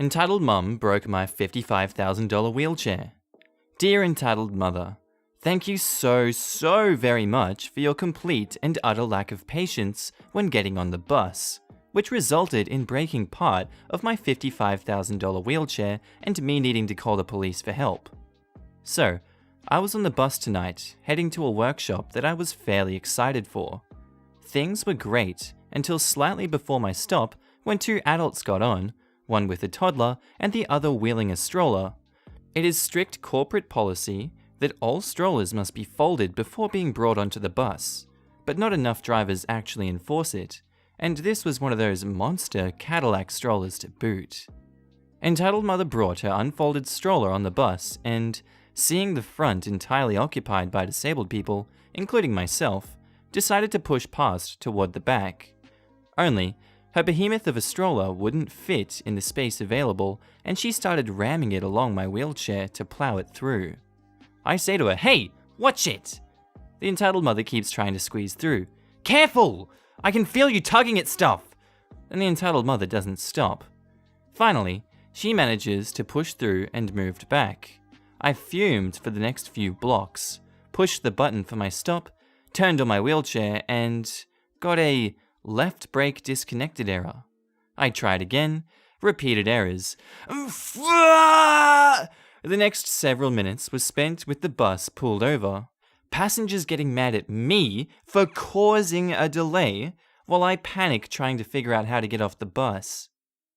Entitled Mum broke my $55,000 wheelchair. Dear Entitled Mother, thank you so very much for your complete and utter lack of patience when getting on the bus, which resulted in breaking part of my $55,000 wheelchair and me needing to call the police for help. So, I was on the bus tonight, heading to a workshop that I was fairly excited for. Things were great until slightly before my stop when two adults got on, one with a toddler and the other wheeling a stroller. It is strict corporate policy that all strollers must be folded before being brought onto the bus, but not enough drivers actually enforce it, and this was one of those monster Cadillac strollers to boot. Entitled Mother brought her unfolded stroller on the bus and, seeing the front entirely occupied by disabled people, including myself, decided to push past toward the back. Only, her behemoth of a stroller wouldn't fit in the space available, and she started ramming it along my wheelchair to plow it through. I say to her, "Hey, watch it!" The Entitled Mother keeps trying to squeeze through. "Careful! I can feel you tugging at stuff!" And the Entitled Mother doesn't stop. Finally, she manages to push through and moved back. I fumed for the next few blocks, pushed the button for my stop, turned on my wheelchair, and got a left brake disconnected error. I tried again, repeated errors. The next several minutes was spent with the bus pulled over, passengers getting mad at me for causing a delay, while I panic trying to figure out how to get off the bus.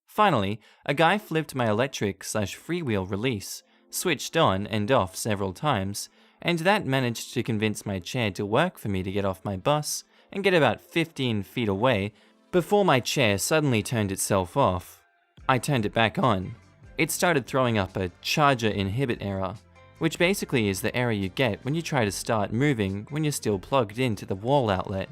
Finally, a guy flipped my electric/freewheel release, switched on and off several times, and that managed to convince my chair to work for me to get off my bus and get about 15 feet away before my chair suddenly turned itself off. I turned it back on. It started throwing up a charger inhibit error, which basically is the error you get when you try to start moving when you're still plugged into the wall outlet.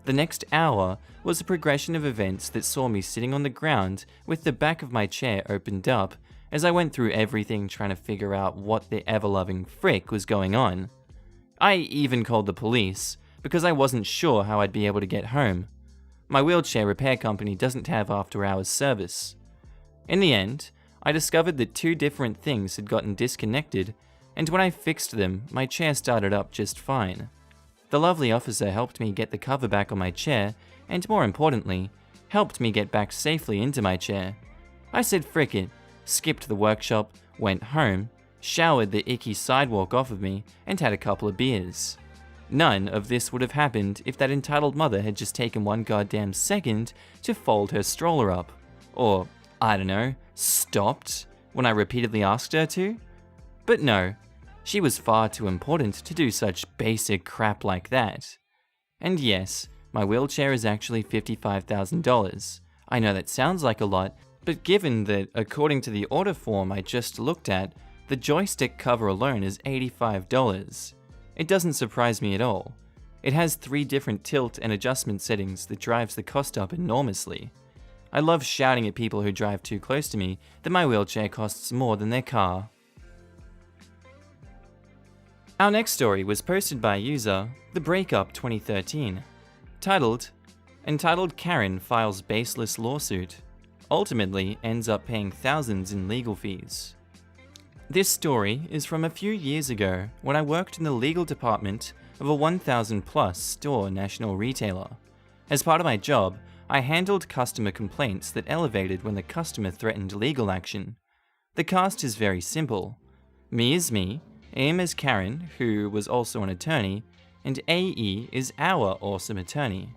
The next hour was a progression of events that saw me sitting on the ground with the back of my chair opened up as I went through everything trying to figure out what the ever-loving frick was going on. I even called the police, because I wasn't sure how I'd be able to get home. My wheelchair repair company doesn't have after-hours service. In the end, I discovered that two different things had gotten disconnected, and when I fixed them, my chair started up just fine. The lovely officer helped me get the cover back on my chair, and more importantly, helped me get back safely into my chair. I said frick it, skipped the workshop, went home, showered the icky sidewalk off of me, and had a couple of beers. None of this would have happened if that Entitled Mother had just taken one goddamn second to fold her stroller up. Or, I don't know, stopped when I repeatedly asked her to. But no, she was far too important to do such basic crap like that. And yes, my wheelchair is actually $55,000. I know that sounds like a lot, but given that, according to the order form I just looked at, the joystick cover alone is $85. It doesn't surprise me at all. It has 3 different tilt and adjustment settings that drives the cost up enormously. I love shouting at people who drive too close to me that my wheelchair costs more than their car. Our next story was posted by user The Breakup 2013, titled, "Entitled Karen Files Baseless Lawsuit, Ultimately Ends Up Paying Thousands in Legal Fees." This story is from a few years ago when I worked in the legal department of a 1,000-plus store national retailer. As part of my job, I handled customer complaints that elevated when the customer threatened legal action. The cast is very simple. Me is me, M is Karen, who was also an attorney, and AE is our awesome attorney.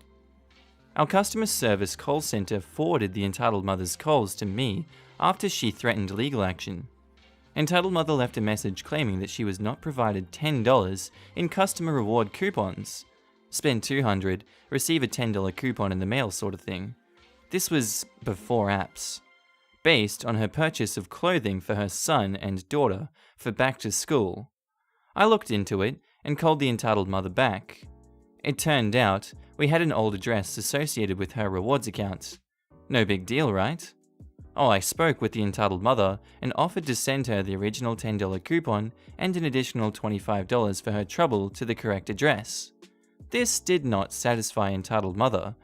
Our customer service call center forwarded the Entitled Mother's calls to me after she threatened legal action. Entitled Mother left a message claiming that she was not provided $10 in customer reward coupons. Spend $200, receive a $10 coupon in the mail sort of thing. This was before apps. Based on her purchase of clothing for her son and daughter for back to school. I looked into it and called the Entitled Mother back. It turned out we had an old address associated with her rewards account. No big deal, right? Oh, I spoke with the Entitled Mother and offered to send her the original $10 coupon and an additional $25 for her trouble to the correct address. This did not satisfy Entitled Mother.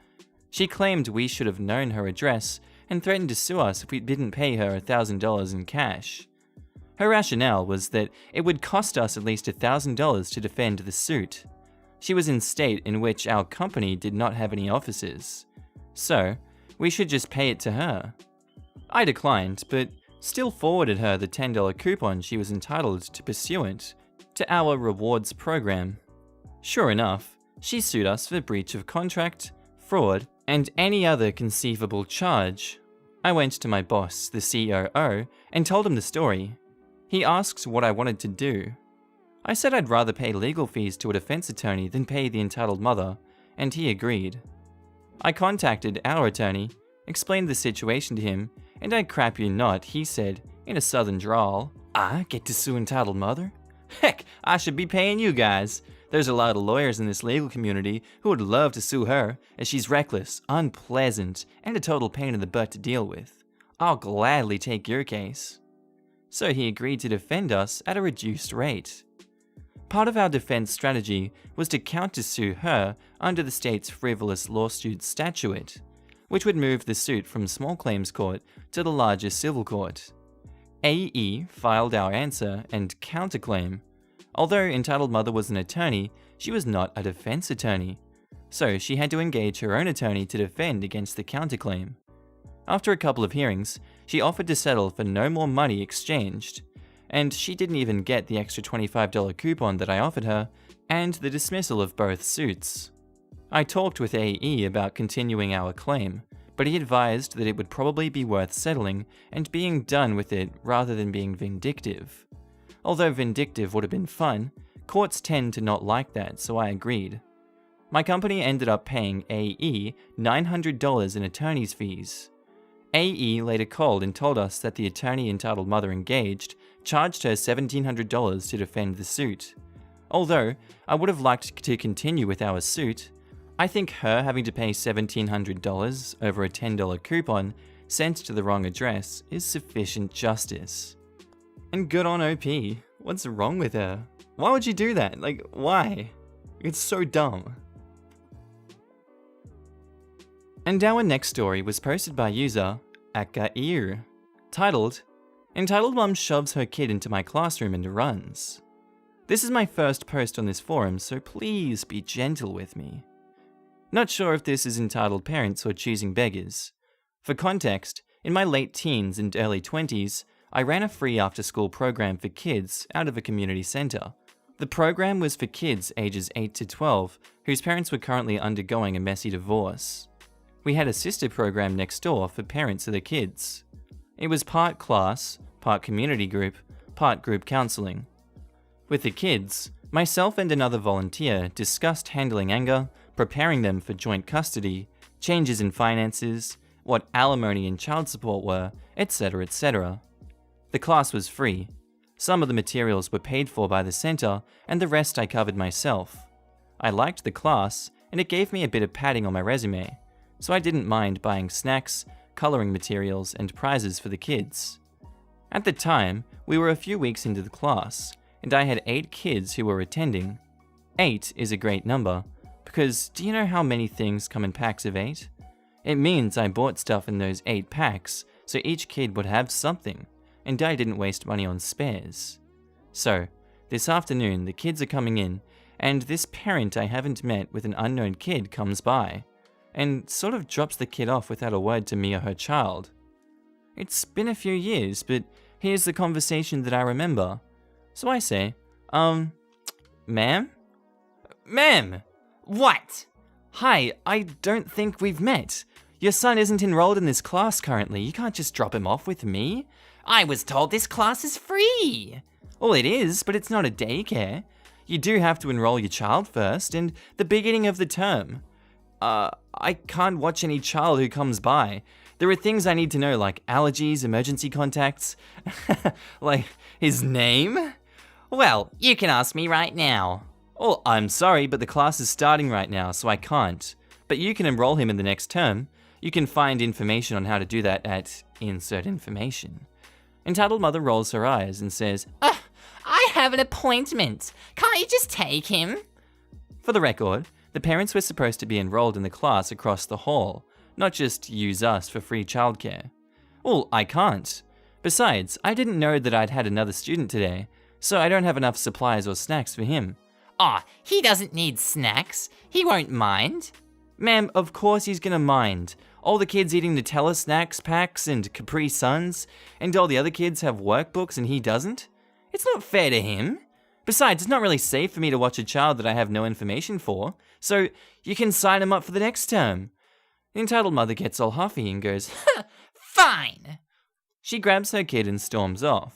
She claimed we should have known her address and threatened to sue us if we didn't pay her $1,000 in cash. Her rationale was that it would cost us at least $1,000 to defend the suit. She was in state in which our company did not have any offices, so we should just pay it to her. I declined, but still forwarded her the $10 coupon she was entitled to pursuant to our rewards program. Sure enough, she sued us for breach of contract, fraud, and any other conceivable charge. I went to my boss, the COO, and told him the story. He asked what I wanted to do. I said I'd rather pay legal fees to a defense attorney than pay the entitled mother, and he agreed. I contacted our attorney, explained the situation to him, and I crap you not, he said, in a southern drawl, "I get to sue entitled mother? Heck, I should be paying you guys. There's a lot of lawyers in this legal community who would love to sue her, as she's reckless, unpleasant, and a total pain in the butt to deal with. I'll gladly take your case." So he agreed to defend us at a reduced rate. Part of our defense strategy was to countersue her under the state's frivolous lawsuit statute, which would move the suit from small claims court to the larger civil court. AE filed our answer and counterclaim. Although entitled mother was an attorney, she was not a defense attorney, so she had to engage her own attorney to defend against the counterclaim. After a couple of hearings, she offered to settle for no more money exchanged, and she didn't even get the extra $25 coupon that I offered her, and the dismissal of both suits. I talked with AE about continuing our claim, but he advised that it would probably be worth settling and being done with it rather than being vindictive. Although vindictive would have been fun, courts tend to not like that, so I agreed. My company ended up paying AE $900 in attorney's fees. AE later called and told us that the attorney entitled mother engaged charged her $1,700 to defend the suit. Although I would have liked to continue with our suit, I think her having to pay $1,700 over a $10 coupon sent to the wrong address is sufficient justice. And good on OP. What's wrong with her? Why would you do that? Like, why? It's so dumb. And our next story was posted by user Akair, titled, "Entitled Mum Shoves Her Kid into My Classroom and Runs." This is my first post on this forum, so please be gentle with me. Not sure if this is entitled parents or choosing beggars. For context, in my late teens and early 20s, I ran a free after-school program for kids out of a community centre. The program was for kids ages 8 to 12 whose parents were currently undergoing a messy divorce. We had a sister program next door for parents of the kids. It was part class, part community group, part group counselling. With the kids, myself and another volunteer discussed handling anger, preparing them for joint custody, changes in finances, what alimony and child support were, etc., etc. The class was free. Some of the materials were paid for by the centre, and the rest I covered myself. I liked the class, and it gave me a bit of padding on my resume, so I didn't mind buying snacks, colouring materials, and prizes for the kids. At the time, we were a few weeks into the class, and I had 8 kids who were attending. 8 is a great number, because do you know how many things come in packs of 8? It means I bought stuff in those 8 packs, so each kid would have something, and I didn't waste money on spares. So, this afternoon the kids are coming in, and this parent I haven't met with an unknown kid comes by, and sort of drops the kid off without a word to me or her child. It's been a few years, but here's the conversation that I remember. So I say, ma'am? Ma'am! What? Hi, I don't think we've met. Your son isn't enrolled in this class currently. You can't just drop him off with me. I was told this class is free. Well, it is, but it's not a daycare. You do have to enroll your child first, and the beginning of the term. I can't watch any child who comes by. There are things I need to know, like allergies, emergency contacts, like his name. Well, you can ask me right now. Oh, I'm sorry, but the class is starting right now, so I can't. But you can enroll him in the next term. You can find information on how to do that at insert information. Entitled mother rolls her eyes and says, I have an appointment. Can't you just take him? For the record, the parents were supposed to be enrolled in the class across the hall, not just use us for free childcare. Well, I can't. Besides, I didn't know that I'd had another student today, so I don't have enough supplies or snacks for him. Aw, he doesn't need snacks. He won't mind. Ma'am, of course he's gonna mind. All the kids eating Nutella snacks packs and Capri Suns, and all the other kids have workbooks and he doesn't? It's not fair to him. Besides, it's not really safe for me to watch a child that I have no information for, so you can sign him up for the next term. The entitled mother gets all huffy and goes, Fine. She grabs her kid and storms off.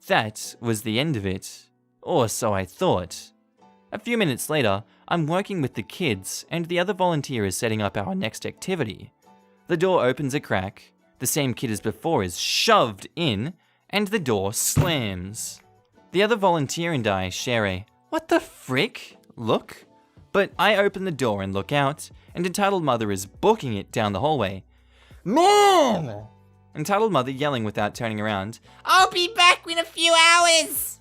That was the end of it. Or so I thought. A few minutes later, I'm working with the kids, and the other volunteer is setting up our next activity. The door opens a crack, the same kid as before is shoved in, and the door slams. The other volunteer and I share a, "What the frick?" look, but I open the door and look out, and entitled mother is booking it down the hallway. Mom! Entitled mother yelling without turning around, I'll be back in a few hours!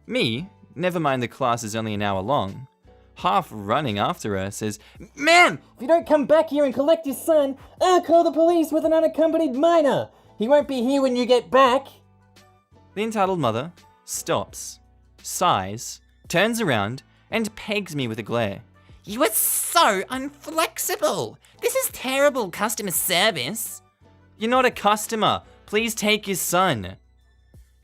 Me, never mind the class is only an hour long, half running after her, says, "Ma'am, If you don't come back here and collect your son, I'll call the police with an unaccompanied minor. He won't be here when you get back." The entitled mother stops, sighs, turns around, and pegs me with a glare. You are so unflexible. This is terrible customer service. You're not a customer. Please take your son.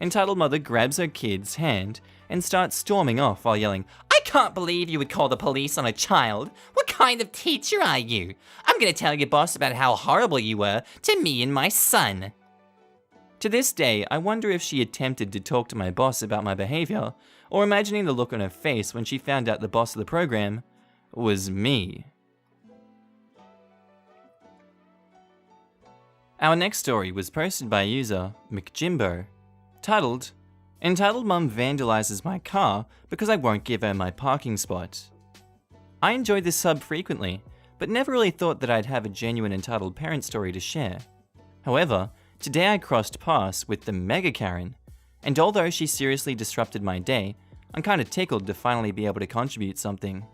Entitled mother grabs her kid's hand and starts storming off while yelling, I can't believe you would call the police on a child. What kind of teacher are you? I'm gonna tell your boss about how horrible you were to me and my son. To this day, I wonder if she attempted to talk to my boss about my behavior, or imagining the look on her face when she found out the boss of the program was me. Our next story was posted by user McJimbo, titled, Entitled Mum Vandalizes My Car Because I Won't Give Her My Parking Spot. I enjoyed this sub frequently, but never really thought that I'd have a genuine entitled parent story to share. However, today I crossed paths with the Mega Karen, and although she seriously disrupted my day, I'm kinda tickled to finally be able to contribute something.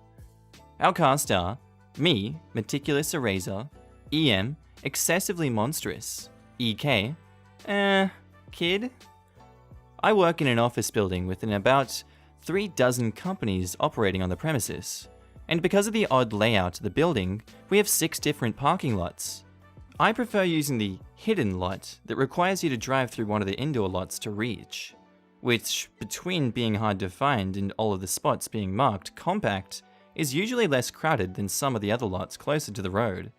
Our cast are me, Meticulous Eraser, EM, Excessively Monstrous, EK, kid. I work in an office building with about 36 companies operating on the premises, and because of the odd layout of the building, we have 6 different parking lots. I prefer using the hidden lot that requires you to drive through one of the indoor lots to reach, which, between being hard to find and all of the spots being marked compact, is usually less crowded than some of the other lots closer to the road.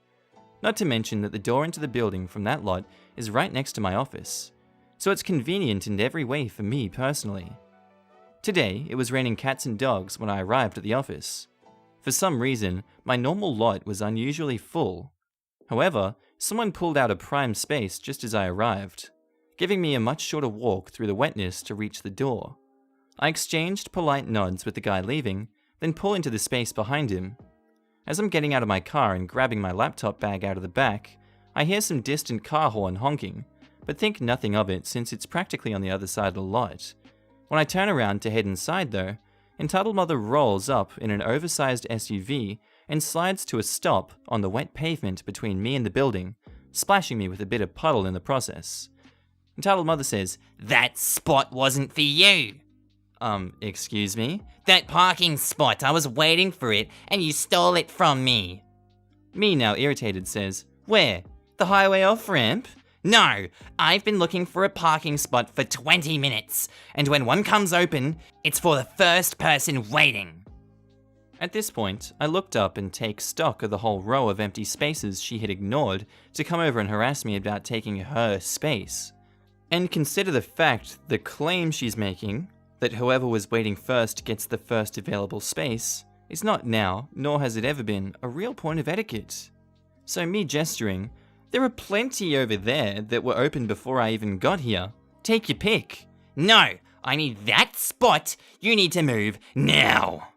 Not to mention that the door into the building from that lot is right next to my office, so it's convenient in every way for me personally. Today, it was raining cats and dogs when I arrived at the office. For some reason, my normal lot was unusually full. However, someone pulled out a prime space just as I arrived, giving me a much shorter walk through the wetness to reach the door. I exchanged polite nods with the guy leaving, then pull into the space behind him. As I'm getting out of my car and grabbing my laptop bag out of the back, I hear some distant car horn honking, but think nothing of it since it's practically on the other side of the lot. When I turn around to head inside though, Entitled Mother rolls up in an oversized SUV and slides to a stop on the wet pavement between me and the building, splashing me with a bit of puddle in the process. Entitled Mother says, That spot wasn't for you. Excuse me? That parking spot, I was waiting for it and you stole it from me. Me, now irritated, says, Where? The highway off-ramp? No, I've been looking for a parking spot for 20 minutes, and when one comes open, it's for the first person waiting. At this point, I looked up and take stock of the whole row of empty spaces she had ignored to come over and harass me about taking her space. And consider the fact, the claim she's making, that whoever was waiting first gets the first available space, is not now, nor has it ever been, a real point of etiquette. So me gesturing, there are plenty over there that were open before I even got here. Take your pick. No, I need that spot. You need to move now.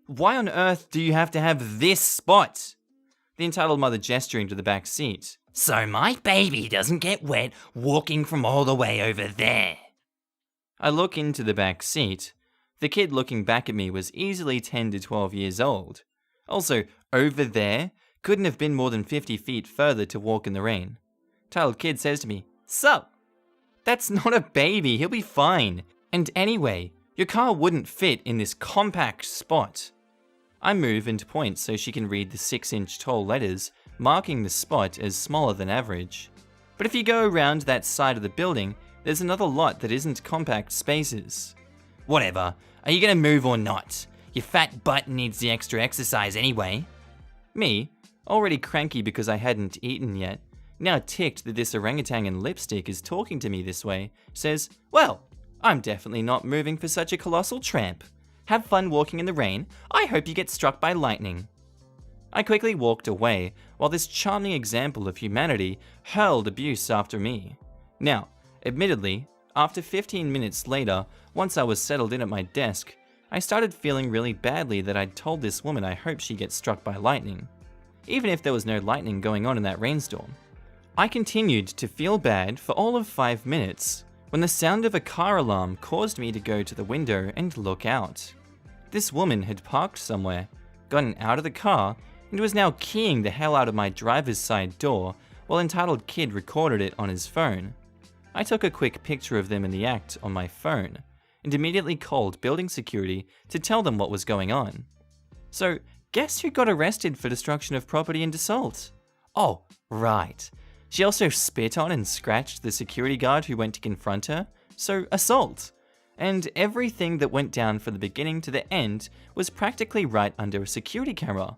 Why on earth do you have to have this spot? The Entitled Mother gesturing to the back seat. So my baby doesn't get wet walking from all the way over there. I look into the back seat. The kid looking back at me was easily 10 to 12 years old. Also, over there? Couldn't have been more than 50 feet further to walk in the rain. Entitled kid says to me, "Sup? That's not a baby, he'll be fine. And anyway, your car wouldn't fit in this compact spot." I move and point so she can read the 6-inch tall letters, marking the spot as smaller than average. But if you go around that side of the building, there's another lot that isn't compact spaces. Whatever. Are you gonna move or not? Your fat butt needs the extra exercise anyway. Me, already cranky because I hadn't eaten yet, now ticked that this orangutan in lipstick is talking to me this way, says, "Well, I'm definitely not moving for such a colossal tramp. Have fun walking in the rain. I hope you get struck by lightning." I quickly walked away, while this charming example of humanity hurled abuse after me. Now, admittedly, after 15 minutes later, once I was settled in at my desk, I started feeling really badly that I'd told this woman I hope she gets struck by lightning, even if there was no lightning going on in that rainstorm. I continued to feel bad for all of 5 minutes, when the sound of a car alarm caused me to go to the window and look out. This woman had parked somewhere, gotten out of the car, and was now keying the hell out of my driver's side door while Entitled Kid recorded it on his phone. I took a quick picture of them in the act on my phone, and immediately called building security to tell them what was going on. So, guess who got arrested for destruction of property and assault? Oh, right. She also spit on and scratched the security guard who went to confront her, so assault. And everything that went down from the beginning to the end was practically right under a security camera.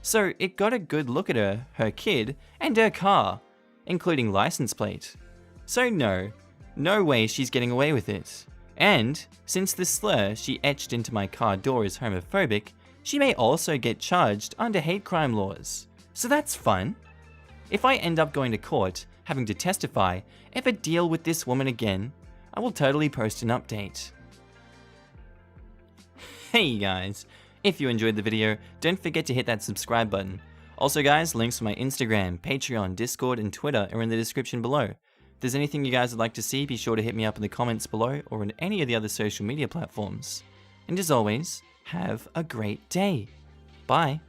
So it got a good look at her, her kid, and her car, including license plate. So no way she's getting away with it. And since the slur she etched into my car door is homophobic, she may also get charged under hate crime laws. So that's fun. If I end up going to court, having to testify, ever deal with this woman again, I will totally post an update. Hey guys, if you enjoyed the video, don't forget to hit that subscribe button. Also guys, links for my Instagram, Patreon, Discord, and Twitter are in the description below. If there's anything you guys would like to see, be sure to hit me up in the comments below or on any of the other social media platforms. And as always, have a great day. Bye.